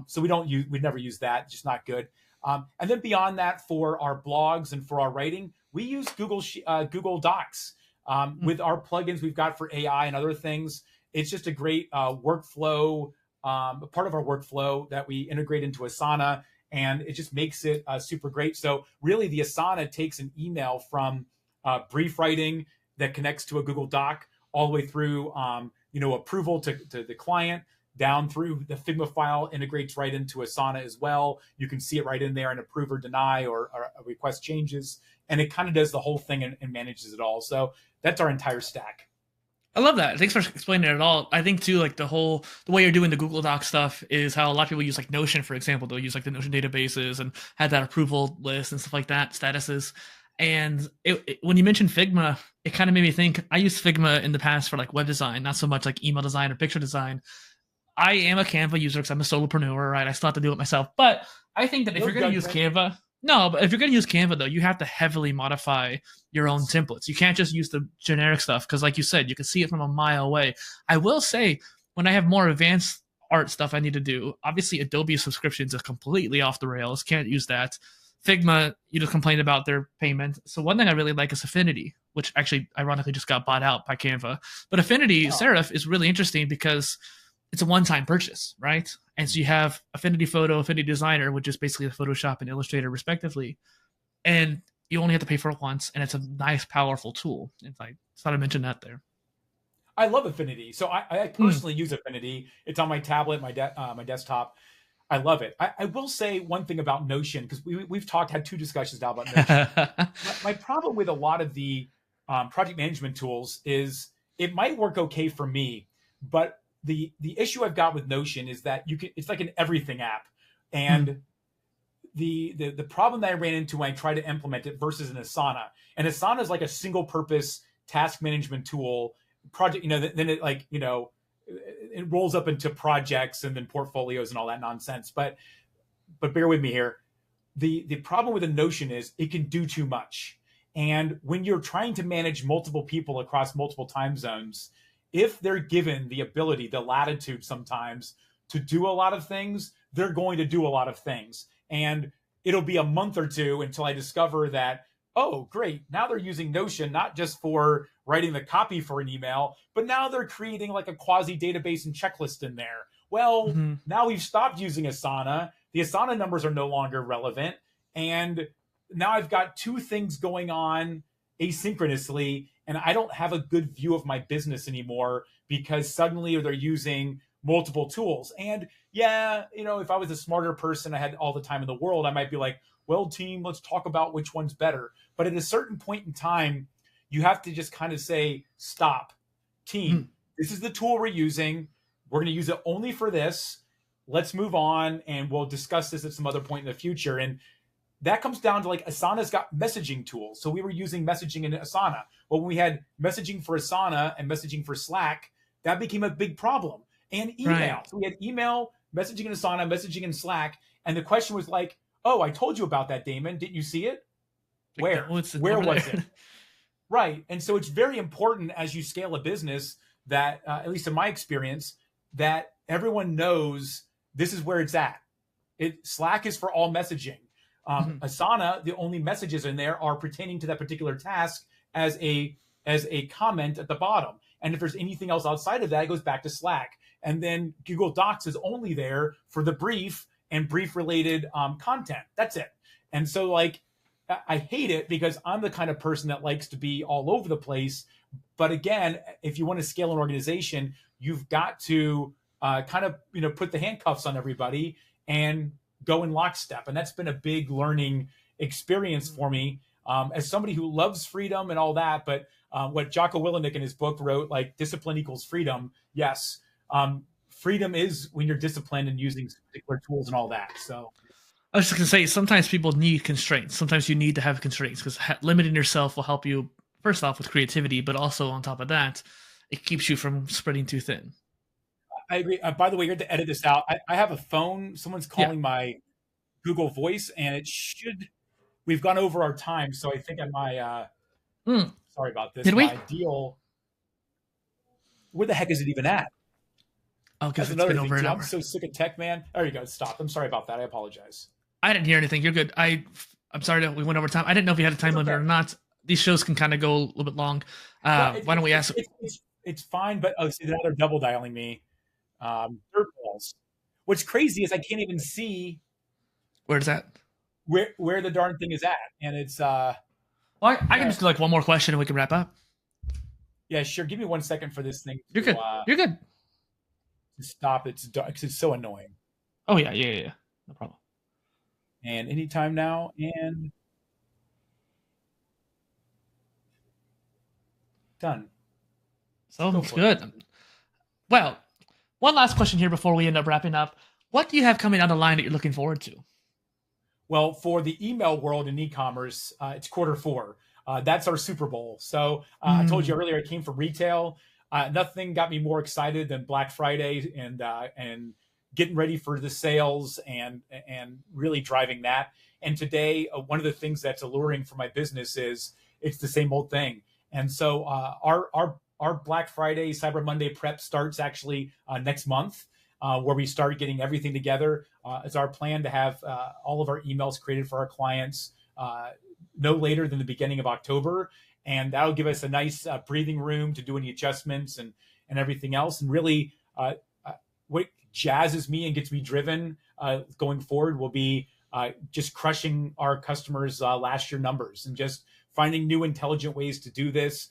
S1: So we never use that. It's just not good. And then beyond that, for our blogs and for our writing, we use Google Docs. With our plugins we've got for AI and other things, it's just a great workflow, part of our workflow that we integrate into Asana, and it just makes it super great. So really, the Asana takes an email from brief writing that connects to a Google Doc all the way through, approval to the client, down through the Figma file, integrates right into Asana as well. You can see it right in there and approve or deny or request changes. And it kind of does the whole thing and manages it all. So that's our entire stack.
S2: I love that. Thanks for explaining it all. I think too, like the way you're doing the Google Doc stuff is how a lot of people use like Notion, for example. They'll use like the Notion databases and have that approval list and stuff like that, statuses. And when you mentioned Figma, it kind of made me think. I used Figma in the past for like web design, not so much like email design or picture design. I am a Canva user because I'm a solopreneur, right? I still have to do it myself. But I think that if you're going to use Canva, but if you're going to use Canva, though, you have to heavily modify your own templates. You can't just use the generic stuff because, like you said, you can see it from a mile away. I will say, when I have more advanced art stuff I need to do, obviously Adobe subscriptions are completely off the rails. Can't use that. Figma, you just complained about their payment. So one thing I really like is Affinity, which actually ironically just got bought out by Canva. But Affinity, Serif, is really interesting because it's a one-time purchase, right? And so you have Affinity Photo, Affinity Designer, which is basically a Photoshop and Illustrator respectively. And you only have to pay for it once, and it's a nice, powerful tool. And I thought I'd mention that there.
S1: I love Affinity. So I personally use Affinity. It's on my tablet, my desktop. I love it. I will say one thing about Notion, because we've had two discussions now about Notion. My problem with a lot of the project management tools is it might work okay for me, but the issue I've got with Notion is that it's like an everything app. And the problem that I ran into when I tried to implement it versus an Asana. And Asana is like a single purpose task management tool project, then it it rolls up into projects and then portfolios and all that nonsense. But bear with me here. The problem with a Notion is it can do too much. And when you're trying to manage multiple people across multiple time zones, if they're given the ability, the latitude sometimes to do a lot of things, they're going to do a lot of things. And it'll be a month or two until I discover that, oh, great, now they're using Notion, not just for writing the copy for an email, but now they're creating like a quasi database and checklist in there. Well, now we've stopped using Asana. The Asana numbers are no longer relevant. And now I've got two things going on asynchronously, and I don't have a good view of my business anymore because suddenly they're using multiple tools. And yeah, if I was a smarter person, I had all the time in the world, I might be like, well, team, let's talk about which one's better. But at a certain point in time, you have to just kind of say, stop, team, this is the tool we're using. We're going to use it only for this. Let's move on, and we'll discuss this at some other point in the future. And that comes down to like Asana's got messaging tools. So we were using messaging in Asana. Well, when we had messaging for Asana and messaging for Slack, that became a big problem. And email. Right. So we had email, messaging in Asana, messaging in Slack. And the question was like, oh, I told you about that, Damon. Didn't you see it? Where? Where was it? Right. And so it's very important as you scale a business that, at least in my experience, that everyone knows this is where it's at. Slack is for all messaging. Asana, the only messages in there are pertaining to that particular task as a comment at the bottom. And if there's anything else outside of that, it goes back to Slack. And then Google Docs is only there for the brief and brief related content. That's it. And so like, I hate it because I'm the kind of person that likes to be all over the place. But again, if you want to scale an organization, you've got to kind of, put the handcuffs on everybody and go in lockstep. And that's been a big learning experience for me as somebody who loves freedom and all that. But what Jocko Willenick in his book wrote, like discipline equals freedom. Yes. Freedom is when you're disciplined and using particular tools and all that. So
S2: I was just going to say, sometimes people need constraints. Sometimes you need to have constraints because limiting yourself will help you, first off, with creativity, but also on top of that, it keeps you from spreading too thin.
S1: I agree. By the way, you have to edit this out. I have a phone. Someone's
S2: Yeah.
S1: calling my Google Voice, and we've gone over our time. So I think
S2: Mm.
S1: sorry about this.
S2: Did we?
S1: My deal, where the heck is it even at?
S2: Oh, because
S1: That's
S2: it's
S1: another
S2: been
S1: thing
S2: over an
S1: too. I'm
S2: hour.
S1: so sick of tech, man. There you go. Stop. I'm sorry about that. I apologize.
S2: I didn't hear anything. You're good. I'm sorry that we went over time. I didn't know if you had a time
S1: It's
S2: limit
S1: okay.
S2: or not. These shows can kind of go a little bit long.
S1: Well,
S2: Why don't we ask?
S1: it's fine, but see, now they're double dialing me. Third calls. What's crazy is I can't even see
S2: Where's that?
S1: where the darn thing is at, and it's
S2: Well, I can just do like one more question and we can wrap up.
S1: yeah, sure. Give me 1 second for this thing
S2: You're good. You're good.
S1: to stop. It's so annoying.
S2: Oh yeah. No problem.
S1: And anytime now, and done.
S2: Sounds good. Well, one last question here before we end up wrapping up. What do you have coming down the line that you're looking forward to?
S1: Well, for the email world and e-commerce, it's Q4. That's our Super Bowl. So I told you earlier, I came from retail. Nothing got me more excited than Black Friday and getting ready for the sales and really driving that. And today, one of the things that's alluring for my business is it's the same old thing. And so our Black Friday, Cyber Monday prep starts actually next month. Where we start getting everything together. It's our plan to have all of our emails created for our clients no later than the beginning of October. And that'll give us a nice breathing room to do any adjustments and everything else. And really, what jazzes me and gets me driven going forward will be just crushing our customers' last year numbers and just finding new intelligent ways to do this.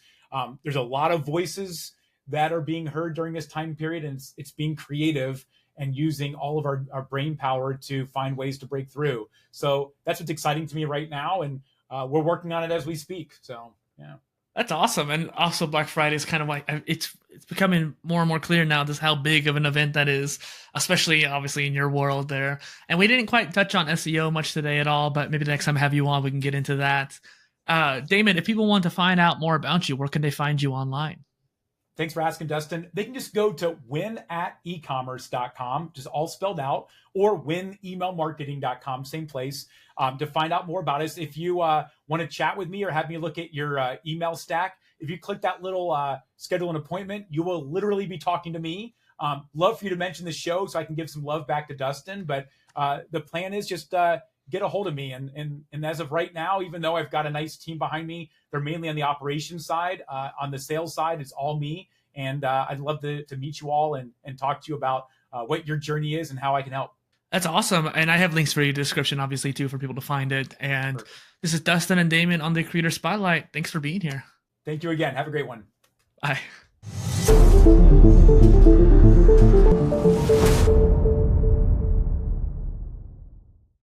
S1: There's a lot of voices that are being heard during this time period, and it's being creative and using all of our brain power to find ways to break through. So that's what's exciting to me right now, and we're working on it as we speak. So yeah,
S2: that's awesome. And also Black Friday is kind of like it's becoming more and more clear now just how big of an event that is, especially obviously in your world there. And we didn't quite touch on SEO much today at all, but maybe the next time I have you on, we can get into that. Damon, if people want to find out more about you, where can they find you online?
S1: Thanks for asking, Dustin. They can just go to winatecommerce.com, just all spelled out, or winemailmarketing.com, same place, to find out more about us. If you want to chat with me or have me look at your email stack, if you click that little schedule an appointment, you will literally be talking to me. Love for you to mention the show so I can give some love back to Dustin. But the plan is just get a hold of me. And as of right now, even though I've got a nice team behind me, they're mainly on the operations side. On the sales side, it's all me. And I'd love to meet you all and talk to you about what your journey is and how I can help.
S2: That's awesome. And I have links for you in the description, obviously, too, for people to find it. And Perfect. This is Dustin and Damon on the Creator Spotlight. Thanks for being here.
S1: Thank you again. Have a great one.
S2: Bye.